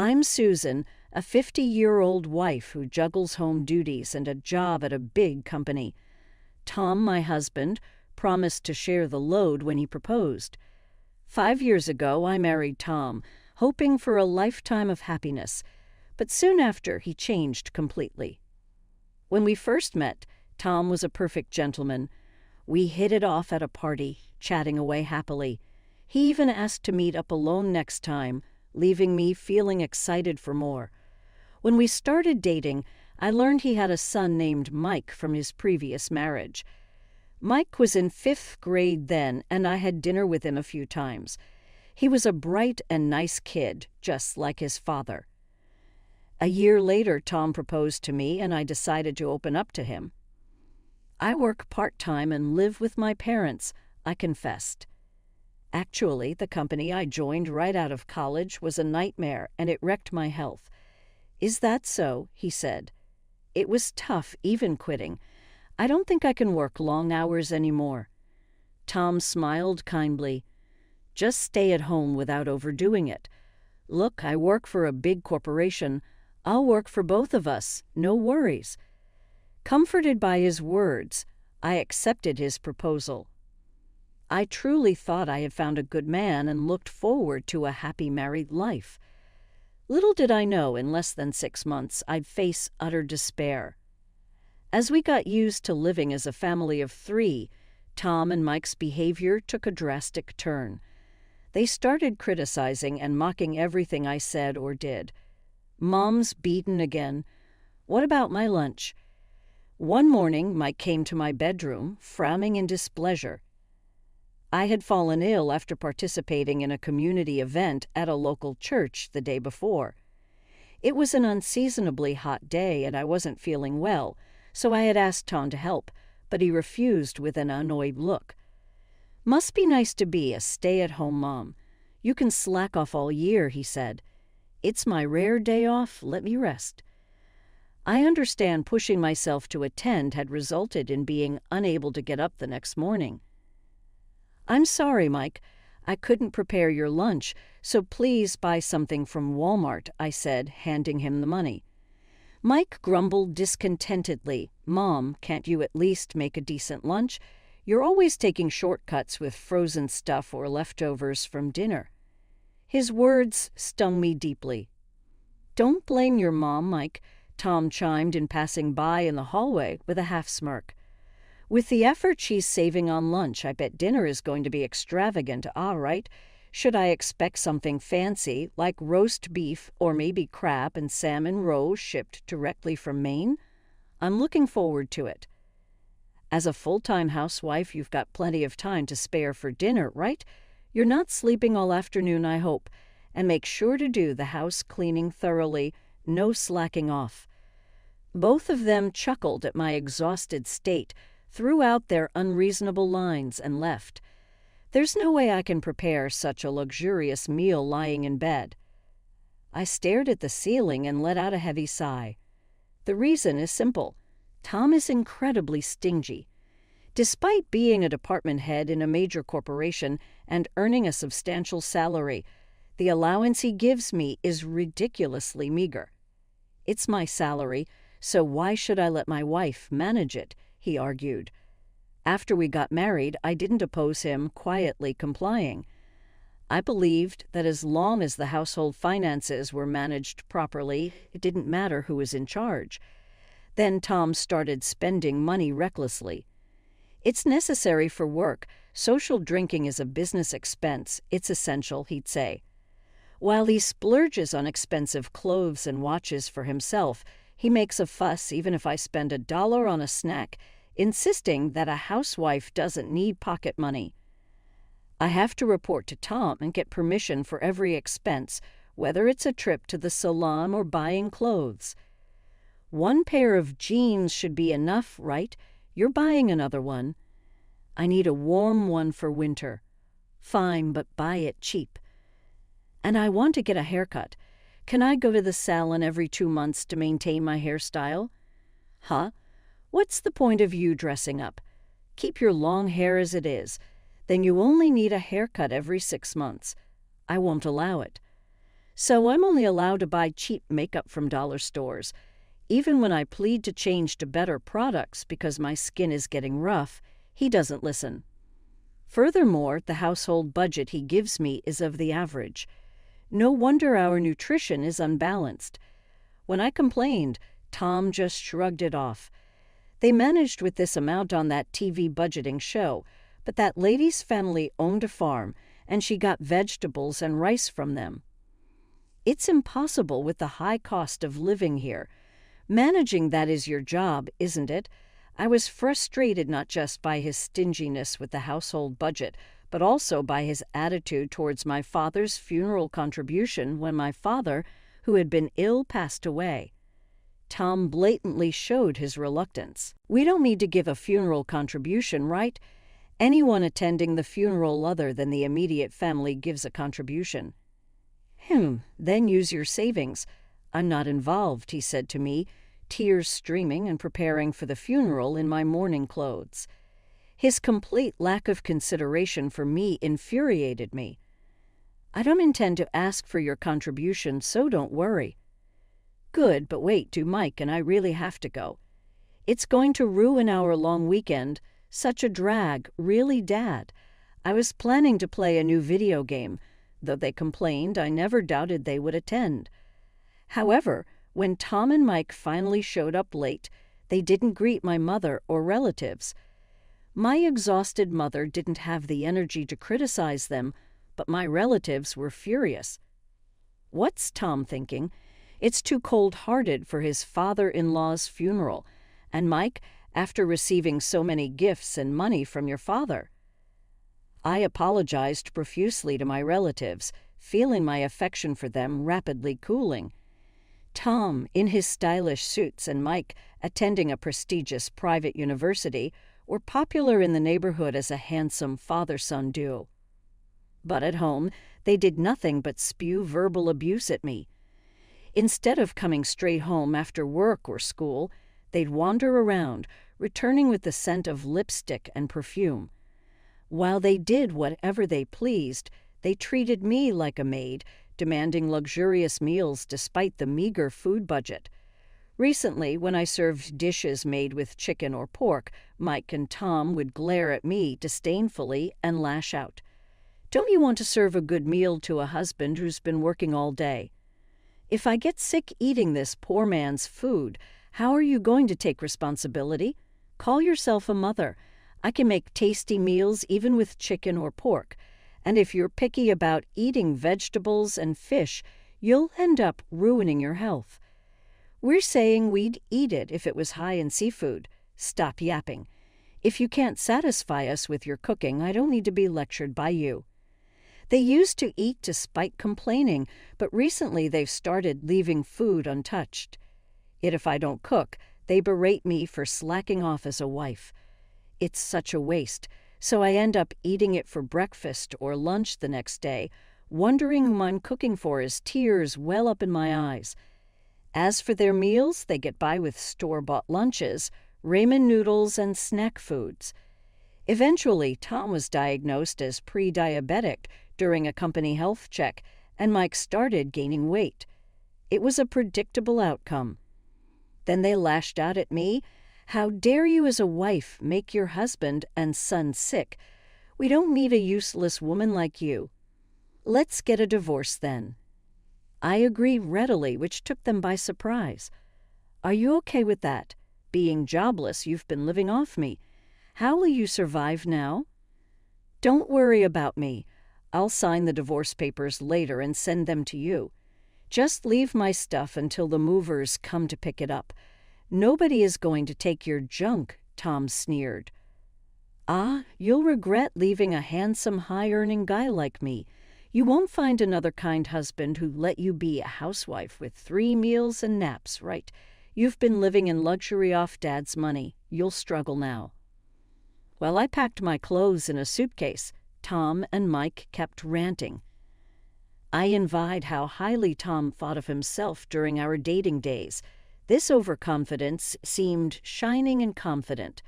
I'm Susan, a 50-year-old wife who juggles home duties and a job at a big company. Tom, my husband, promised to share the load when he proposed. 5 years ago, I married Tom, hoping for a lifetime of happiness, but soon after, he changed completely. When we first met, Tom was a perfect gentleman. We hit it off at a party, chatting away happily. He even asked to meet up alone next time, leaving me feeling excited for more. When we started dating, I learned he had a son named Mike from his previous marriage. Mike was in 5th grade then, and I had dinner with him a few times. He was a bright and nice kid, just like his father. A year later, Tom proposed to me, and I decided to open up to him. I work part-time and live with my parents, I confessed. Actually, the company I joined right out of college was a nightmare, and it wrecked my health. Is that so? He said. It was tough, even quitting. I don't think I can work long hours anymore. Tom smiled kindly. Just stay at home without overdoing it. Look, I work for a big corporation. I'll work for both of us. No worries. Comforted by his words, I accepted his proposal. I truly thought I had found a good man and looked forward to a happy married life. Little did I know, in less than 6 months, I'd face utter despair. As we got used to living as a family of 3, Tom and Mike's behavior took a drastic turn. They started criticizing and mocking everything I said or did. Mom's beaten again. What about my lunch? One morning, Mike came to my bedroom, frowning in displeasure. I had fallen ill after participating in a community event at a local church the day before. It was an unseasonably hot day and I wasn't feeling well, so I had asked Tom to help, but he refused with an annoyed look. Must be nice to be a stay-at-home mom. You can slack off all year, he said. It's my rare day off, let me rest. I understand pushing myself to attend had resulted in being unable to get up the next morning. I'm sorry, Mike. I couldn't prepare your lunch, so please buy something from Walmart, I said, handing him the money. Mike grumbled discontentedly. Mom, can't you at least make a decent lunch? You're always taking shortcuts with frozen stuff or leftovers from dinner. His words stung me deeply. Don't blame your mom, Mike, Tom chimed in passing by in the hallway with a half-smirk. With the effort she's saving on lunch, I bet dinner is going to be extravagant, right? Should I expect something fancy, like roast beef or maybe crab and salmon roe shipped directly from Maine? I'm looking forward to it. As a full-time housewife, you've got plenty of time to spare for dinner, right? You're not sleeping all afternoon, I hope. And make sure to do the house cleaning thoroughly, no slacking off. Both of them chuckled at my exhausted state, threw out their unreasonable lines, and left. There's no way I can prepare such a luxurious meal lying in bed. I stared at the ceiling and let out a heavy sigh. The reason is simple. Tom is incredibly stingy. Despite being a department head in a major corporation and earning a substantial salary, the allowance he gives me is ridiculously meager. It's my salary, so why should I let my wife manage it? He argued. After we got married, I didn't oppose him quietly complying. I believed that as long as the household finances were managed properly, it didn't matter who was in charge. Then Tom started spending money recklessly. It's necessary for work. Social drinking is a business expense. It's essential, he'd say. While he splurges on expensive clothes and watches for himself, he makes a fuss even if I spend $1 on a snack, insisting that a housewife doesn't need pocket money. I have to report to Tom and get permission for every expense, whether it's a trip to the salon or buying clothes. One pair of jeans should be enough, right? You're buying another one. I need a warm one for winter. Fine, but buy it cheap. And I want to get a haircut. Can I go to the salon every 2 months to maintain my hairstyle? Huh? What's the point of you dressing up? Keep your long hair as it is. Then you only need a haircut every 6 months. I won't allow it. So I'm only allowed to buy cheap makeup from dollar stores. Even when I plead to change to better products because my skin is getting rough, he doesn't listen. Furthermore, the household budget he gives me is of the average. No wonder our nutrition is unbalanced. When I complained, Tom just shrugged it off. They managed with this amount on that TV budgeting show, but that lady's family owned a farm, and she got vegetables and rice from them. It's impossible with the high cost of living here. Managing that is your job, isn't it? I was frustrated not just by his stinginess with the household budget, but also by his attitude towards my father's funeral contribution when my father, who had been ill, passed away. Tom blatantly showed his reluctance. We don't need to give a funeral contribution, right? Anyone attending the funeral other than the immediate family gives a contribution. Then use your savings. I'm not involved, he said to me, tears streaming and preparing for the funeral in my mourning clothes. His complete lack of consideration for me infuriated me. I don't intend to ask for your contribution, so don't worry. Good, but wait, do Mike and I really have to go? It's going to ruin our long weekend. Such a drag, really, Dad. I was planning to play a new video game. Though they complained, I never doubted they would attend. However, when Tom and Mike finally showed up late, they didn't greet my mother or relatives. My exhausted mother didn't have the energy to criticize them, but my relatives were furious. What's Tom thinking? It's too cold-hearted for his father-in-law's funeral. And Mike, after receiving so many gifts and money from your father. I apologized profusely to my relatives, feeling my affection for them rapidly cooling. Tom, in his stylish suits, and Mike, attending a prestigious private university, were popular in the neighborhood as a handsome father-son duo. But at home, they did nothing but spew verbal abuse at me. Instead of coming straight home after work or school, they'd wander around, returning with the scent of lipstick and perfume. While they did whatever they pleased, they treated me like a maid, demanding luxurious meals despite the meager food budget. Recently, when I served dishes made with chicken or pork, Mike and Tom would glare at me disdainfully and lash out. Don't you want to serve a good meal to a husband who's been working all day? If I get sick eating this poor man's food, how are you going to take responsibility? Call yourself a mother. I can make tasty meals even with chicken or pork. And if you're picky about eating vegetables and fish, you'll end up ruining your health. We're saying we'd eat it if it was high in seafood. Stop yapping. If you can't satisfy us with your cooking, I don't need to be lectured by you. They used to eat despite complaining, but recently they've started leaving food untouched. Yet if I don't cook, they berate me for slacking off as a wife. It's such a waste, so I end up eating it for breakfast or lunch the next day, wondering whom I'm cooking for as tears well up in my eyes. As for their meals, they get by with store-bought lunches, ramen noodles, and snack foods. Eventually, Tom was diagnosed as pre-diabetic during a company health check, and Mike started gaining weight. It was a predictable outcome. Then they lashed out at me. How dare you as a wife make your husband and son sick? We don't need a useless woman like you. Let's get a divorce then. I agreed readily, which took them by surprise. Are you okay with that? Being jobless, you've been living off me. How will you survive now? Don't worry about me. I'll sign the divorce papers later and send them to you. Just leave my stuff until the movers come to pick it up. Nobody is going to take your junk, Tom sneered. Ah, you'll regret leaving a handsome, high-earning guy like me. You won't find another kind husband who'd let you be a housewife with 3 meals and naps, right? You've been living in luxury off Dad's money. You'll struggle now. Well, I packed my clothes in a suitcase. Tom and Mike kept ranting. I envied how highly Tom thought of himself during our dating days. This overconfidence seemed shining and confident.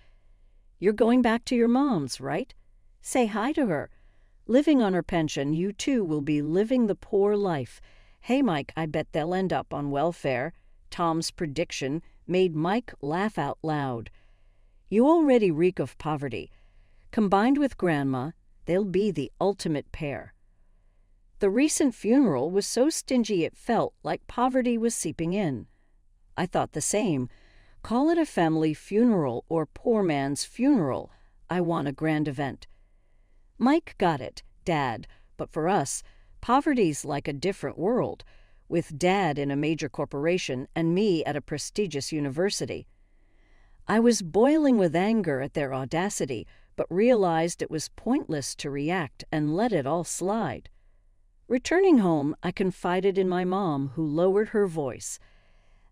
You're going back to your mom's, right? Say hi to her. Living on her pension, you too will be living the poor life. "Hey, Mike, I bet they'll end up on welfare." Tom's prediction made Mike laugh out loud. "You already reek of poverty. Combined with Grandma, they'll be the ultimate pair." The recent funeral was so stingy it felt like poverty was seeping in. I thought the same. Call it a family funeral or poor man's funeral. I want a grand event. Mike got it, Dad, but for us, poverty's like a different world, with Dad in a major corporation and me at a prestigious university. I was boiling with anger at their audacity, but realized it was pointless to react and let it all slide. Returning home, I confided in my mom, who lowered her voice.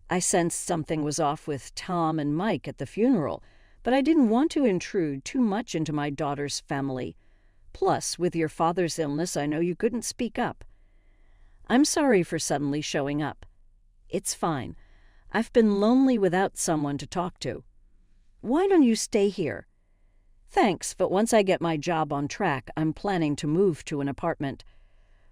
I sensed something was off with Tom and Mike at the funeral, but I didn't want to intrude too much into my daughter's family. Plus, with your father's illness, I know you couldn't speak up. I'm sorry for suddenly showing up. It's fine. I've been lonely without someone to talk to. Why don't you stay here? Thanks, but once I get my job on track, I'm planning to move to an apartment.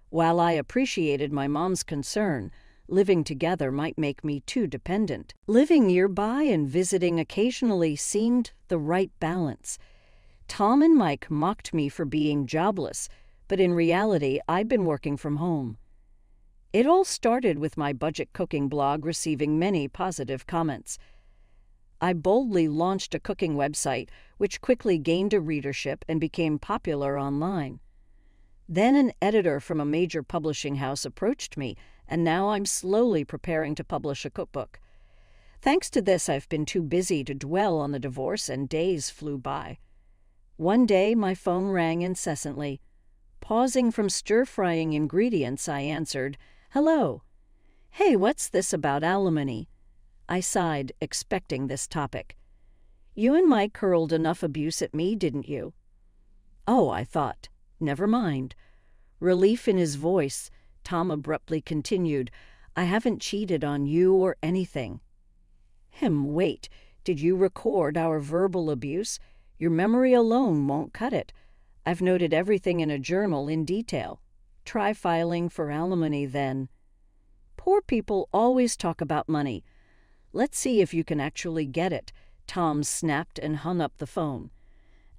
While I appreciated my mom's concern, living together might make me too dependent. Living nearby and visiting occasionally seemed the right balance. Tom and Mike mocked me for being jobless, but in reality, I'd been working from home. It all started with my budget cooking blog receiving many positive comments. I boldly launched a cooking website, which quickly gained a readership and became popular online. Then an editor from a major publishing house approached me, and now I'm slowly preparing to publish a cookbook. Thanks to this, I've been too busy to dwell on the divorce, and days flew by. One day, my phone rang incessantly. Pausing from stir-frying ingredients, I answered, "Hello." "Hey, what's this about alimony?" I sighed, expecting this topic. "You and Mike hurled enough abuse at me, didn't you?" "Oh," I thought. "Never mind." Relief in his voice, Tom abruptly continued, "I haven't cheated on you or anything." Wait, did you record our verbal abuse? Your memory alone won't cut it. I've noted everything in a journal in detail. Try filing for alimony then. Poor people always talk about money. Let's see if you can actually get it. Tom snapped and hung up the phone.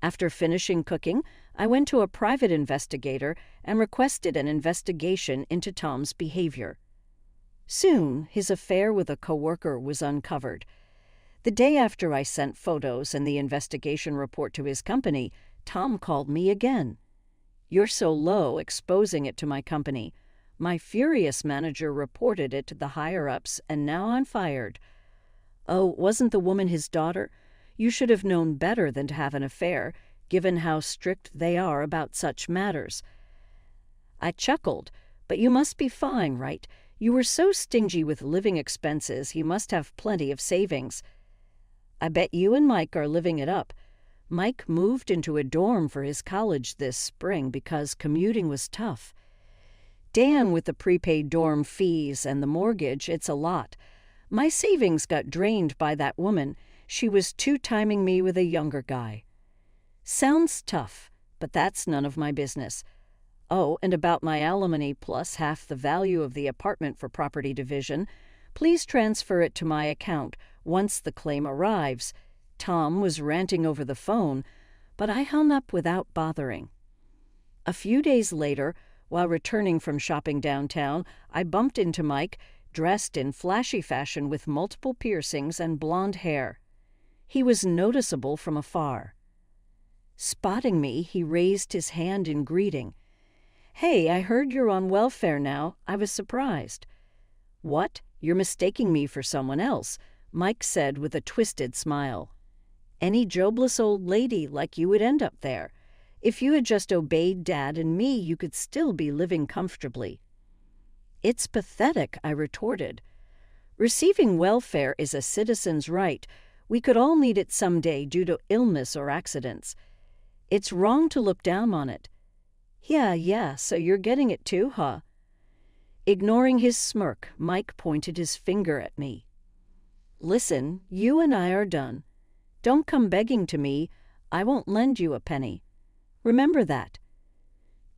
After finishing cooking, I went to a private investigator and requested an investigation into Tom's behavior. Soon, his affair with a coworker was uncovered. The day after I sent photos and the investigation report to his company, Tom called me again. "You're so low, exposing it to my company. My furious manager reported it to the higher-ups, and now I'm fired." "Oh, wasn't the woman his daughter? You should have known better than to have an affair, given how strict they are about such matters." I chuckled. "But you must be fine, right? You were so stingy with living expenses, you must have plenty of savings." "I bet you and Mike are living it up. Mike moved into a dorm for his college this spring because commuting was tough. Damn, with the prepaid dorm fees and the mortgage, it's a lot. My savings got drained by that woman. She was two-timing me with a younger guy." Sounds tough, but that's none of my business. Oh, and about my alimony plus half the value of the apartment for property division, please transfer it to my account once the claim arrives. Tom was ranting over the phone, but I hung up without bothering. A few days later, while returning from shopping downtown, I bumped into Mike, dressed in flashy fashion with multiple piercings and blonde hair. He was noticeable from afar. Spotting me, he raised his hand in greeting. "Hey, I heard you're on welfare now. I was surprised." "What? You're mistaking me for someone else," Mike said with a twisted smile. "Any jobless old lady like you would end up there. If you had just obeyed Dad and me, you could still be living comfortably." "It's pathetic," I retorted. "Receiving welfare is a citizen's right. We could all need it someday due to illness or accidents. It's wrong to look down on it." Yeah, so you're getting it too, huh?" Ignoring his smirk, Mike pointed his finger at me. "Listen, you and I are done. Don't come begging to me. I won't lend you a penny. Remember that."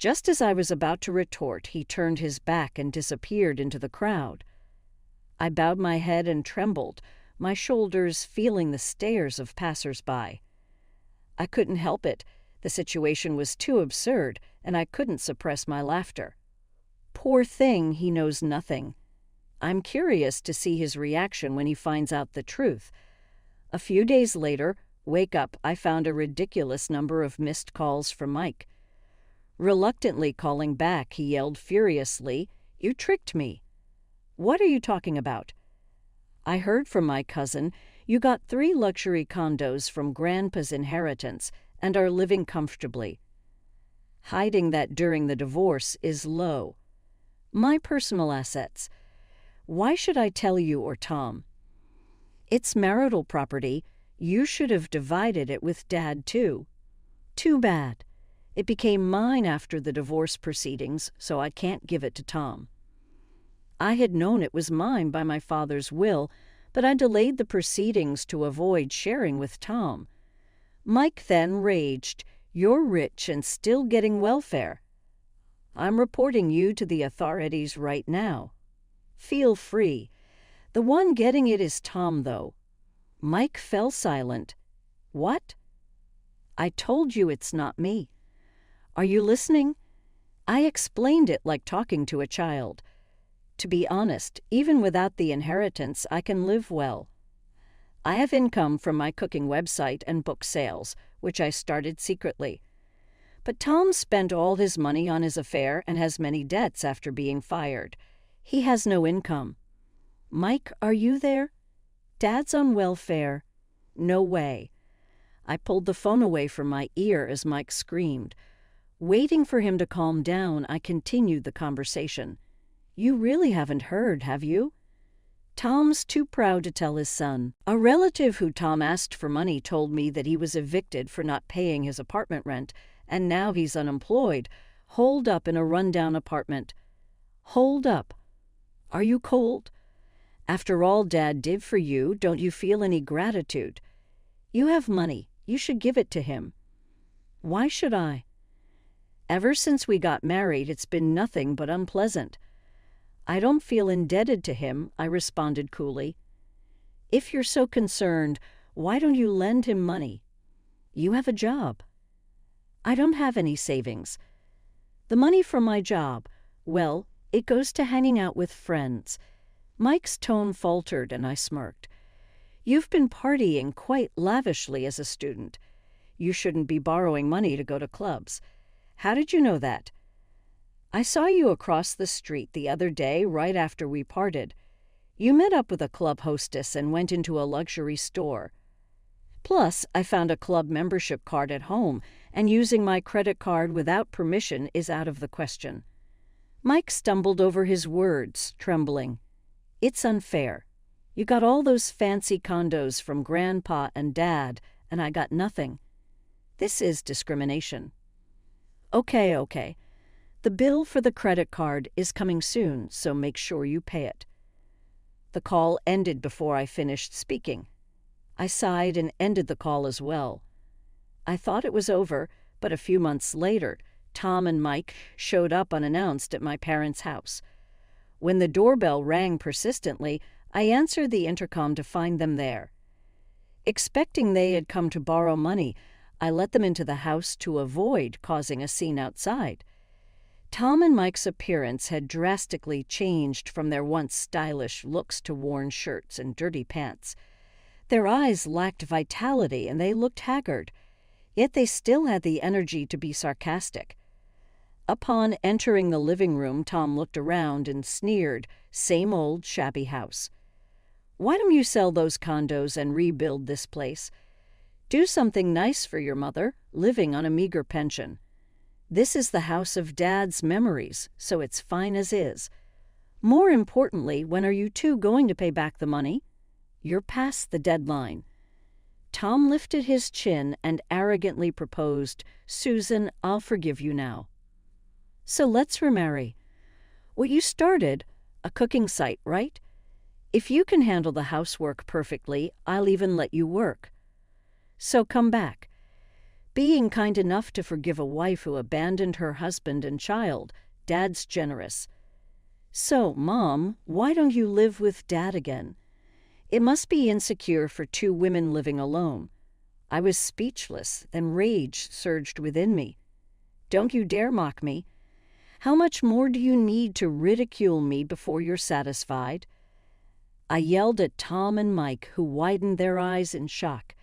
Just as I was about to retort, he turned his back and disappeared into the crowd. I bowed my head and trembled, my shoulders feeling the stares of passers-by. I couldn't help it. The situation was too absurd, and I couldn't suppress my laughter. Poor thing, he knows nothing. I'm curious to see his reaction when he finds out the truth. A few days later, wake up, I found a ridiculous number of missed calls from Mike. Reluctantly calling back, he yelled furiously, "You tricked me." "What are you talking about?" "I heard from my cousin you got 3 luxury condos from Grandpa's inheritance and are living comfortably. Hiding that during the divorce is low. My personal assets. Why should I tell you or Tom? It's marital property. You should have divided it with Dad, too. Too bad. It became mine after the divorce proceedings, so I can't give it to Tom. I had known it was mine by my father's will, but I delayed the proceedings to avoid sharing with Tom. Mike then raged, 'You're rich and still getting welfare.' I'm reporting you to the authorities right now. Feel free. The one getting it is Tom, though." Mike fell silent. "What?" "I told you it's not me. Are you listening? I explained it like talking to a child. To be honest, even without the inheritance, I can live well. I have income from my cooking website and book sales, which I started secretly. But Tom spent all his money on his affair and has many debts after being fired. He has no income. Mike, are you there? Dad's on welfare." "No way." I pulled the phone away from my ear as Mike screamed. Waiting for him to calm down, I continued the conversation. "You really haven't heard, have you? Tom's too proud to tell his son. A relative who Tom asked for money told me that he was evicted for not paying his apartment rent, and now he's unemployed, holed up in a rundown apartment." "Holed up? Are you cold? After all Dad did for you, don't you feel any gratitude? You have money. You should give it to him." "Why should I?" "Ever since we got married, it's been nothing but unpleasant." "I don't feel indebted to him," I responded coolly. "If you're so concerned, why don't you lend him money? You have a job." "I don't have any savings. The money from my job, well, it goes to hanging out with friends." Mike's tone faltered and I smirked. "You've been partying quite lavishly as a student. You shouldn't be borrowing money to go to clubs. How did you know that?" "I saw you across the street the other day right after we parted. You met up with a club hostess and went into a luxury store. Plus, I found a club membership card at home, and using my credit card without permission is out of the question." Mike stumbled over his words, trembling. "It's unfair. You got all those fancy condos from Grandpa and Dad, and I got nothing. This is discrimination." Okay. The bill for the credit card is coming soon, so make sure you pay it." The call ended before I finished speaking. I sighed and ended the call as well. I thought it was over, but a few months later, Tom and Mike showed up unannounced at my parents' house. When the doorbell rang persistently, I answered the intercom to find them there. Expecting they had come to borrow money, I let them into the house to avoid causing a scene outside. Tom and Mike's appearance had drastically changed from their once stylish looks to worn shirts and dirty pants. Their eyes lacked vitality and they looked haggard, yet they still had the energy to be sarcastic. Upon entering the living room, Tom looked around and sneered, "Same old shabby house. Why don't you sell those condos and rebuild this place? Do something nice for your mother, living on a meager pension. This is the house of Dad's memories, so it's fine as is. More importantly, when are you two going to pay back the money? You're past the deadline." Tom lifted his chin and arrogantly proposed, "Susan, I'll forgive you now. So let's remarry. What you started, a cooking site, right? If you can handle the housework perfectly, I'll even let you work. So come back. Being kind enough to forgive a wife who abandoned her husband and child. Dad's generous. So, Mom, why don't you live with Dad again? It must be insecure for two women living alone. I was speechless, then rage surged within me. Don't you dare mock me. How much more do you need to ridicule me before you're satisfied? I yelled at Tom and Mike, who widened their eyes in shock.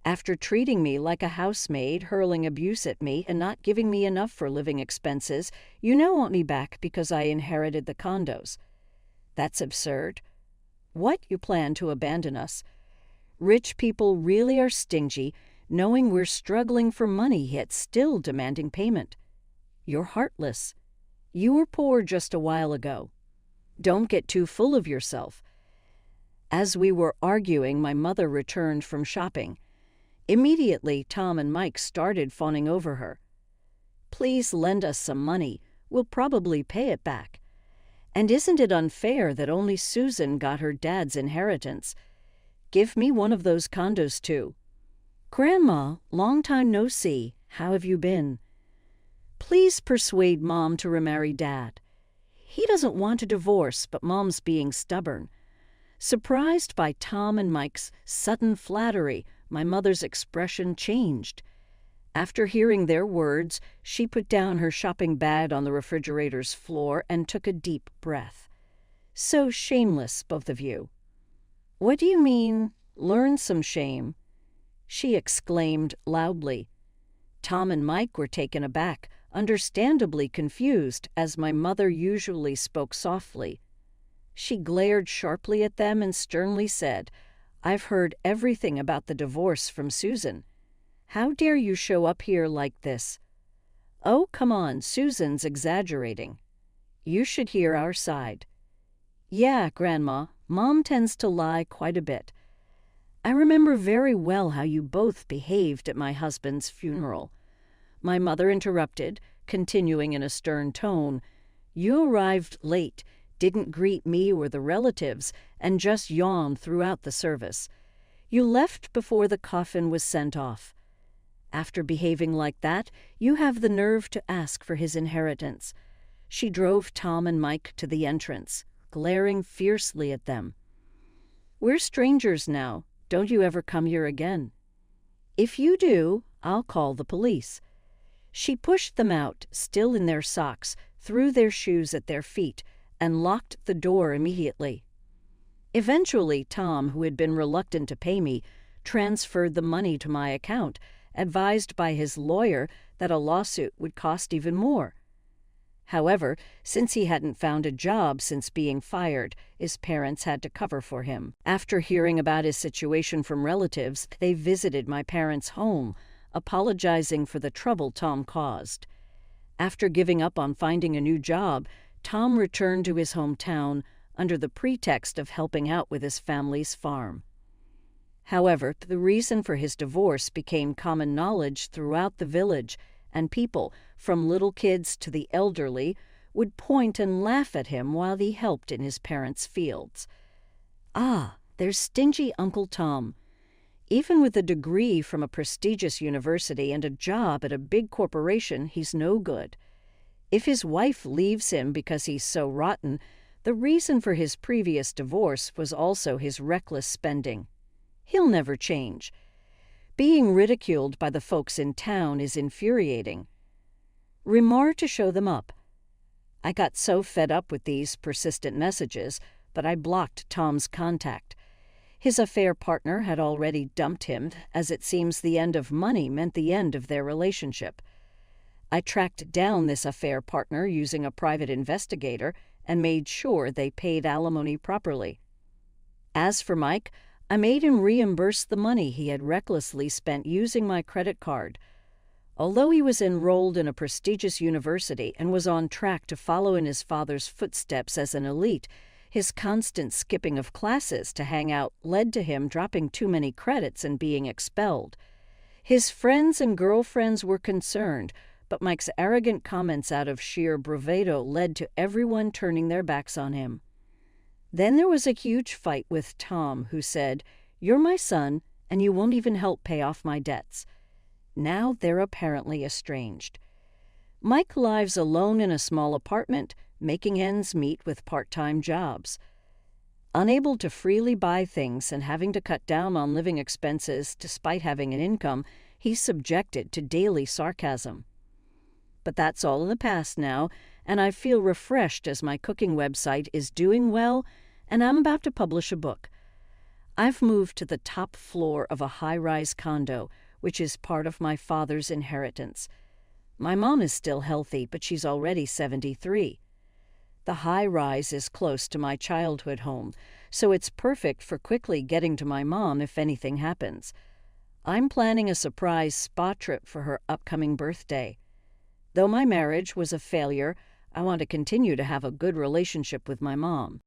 After treating me like a housemaid, hurling abuse at me, and not giving me enough for living expenses, you now want me back because I inherited the condos. That's absurd. What, you plan to abandon us? Rich people really are stingy, knowing we're struggling for money yet still demanding payment. You're heartless. You were poor just a while ago. Don't get too full of yourself. As we were arguing, my mother returned from shopping. Immediately, Tom and Mike started fawning over her. Please lend us some money. We'll probably pay it back. And isn't it unfair that only Susan got her dad's inheritance? Give me one of those condos, too. Grandma, long time no see. How have you been? Please persuade Mom to remarry Dad. He doesn't want a divorce, but Mom's being stubborn. Surprised by Tom and Mike's sudden flattery, my mother's expression changed. After hearing their words, she put down her shopping bag on the refrigerator's floor and took a deep breath. So shameless, both of you. What do you mean, learn some shame? She exclaimed loudly. Tom and Mike were taken aback, understandably confused, as my mother usually spoke softly. She glared sharply at them and sternly said, I've heard everything about the divorce from Susan. How dare you show up here like this? Oh, come on, Susan's exaggerating. You should hear our side. Yeah, Grandma, Mom tends to lie quite a bit. I remember very well how you both behaved at my husband's funeral. My mother interrupted, continuing in a stern tone. You arrived late, didn't greet me or the relatives, and just yawned throughout the service. You left before the coffin was sent off. After behaving like that, you have the nerve to ask for his inheritance. She drove Tom and Mike to the entrance, glaring fiercely at them. We're strangers now. Don't you ever come here again. If you do, I'll call the police. She pushed them out, still in their socks, threw their shoes at their feet, and locked the door immediately. Eventually, Tom, who had been reluctant to pay me, transferred the money to my account, advised by his lawyer that a lawsuit would cost even more. However, since he hadn't found a job since being fired, his parents had to cover for him. After hearing about his situation from relatives, they visited my parents' home, apologizing for the trouble Tom caused. After giving up on finding a new job, Tom returned to his hometown under the pretext of helping out with his family's farm. However, the reason for his divorce became common knowledge throughout the village, and people, from little kids to the elderly, would point and laugh at him while he helped in his parents' fields. Ah, there's stingy Uncle Tom. Even with a degree from a prestigious university and a job at a big corporation, he's no good. If his wife leaves him because he's so rotten, the reason for his previous divorce was also his reckless spending. He'll never change. Being ridiculed by the folks in town is infuriating. Remar to show them up. I got so fed up with these persistent messages, but I blocked Tom's contact. His affair partner had already dumped him, as it seems the end of money meant the end of their relationship. I tracked down this affair partner using a private investigator and made sure they paid alimony properly. As for Mike, I made him reimburse the money he had recklessly spent using my credit card. Although he was enrolled in a prestigious university and was on track to follow in his father's footsteps as an elite, his constant skipping of classes to hang out led to him dropping too many credits and being expelled. His friends and girlfriends were concerned, but Mike's arrogant comments out of sheer bravado led to everyone turning their backs on him. Then there was a huge fight with Tom, who said, "You're my son, and you won't even help pay off my debts." Now they're apparently estranged. Mike lives alone in a small apartment, making ends meet with part-time jobs. Unable to freely buy things and having to cut down on living expenses despite having an income, he's subjected to daily sarcasm. But that's all in the past now, and I feel refreshed as my cooking website is doing well, and I'm about to publish a book. I've moved to the top floor of a high-rise condo, which is part of my father's inheritance. My mom is still healthy, but she's already 73. The high-rise is close to my childhood home, so it's perfect for quickly getting to my mom if anything happens. I'm planning a surprise spa trip for her upcoming birthday. Though my marriage was a failure, I want to continue to have a good relationship with my mom.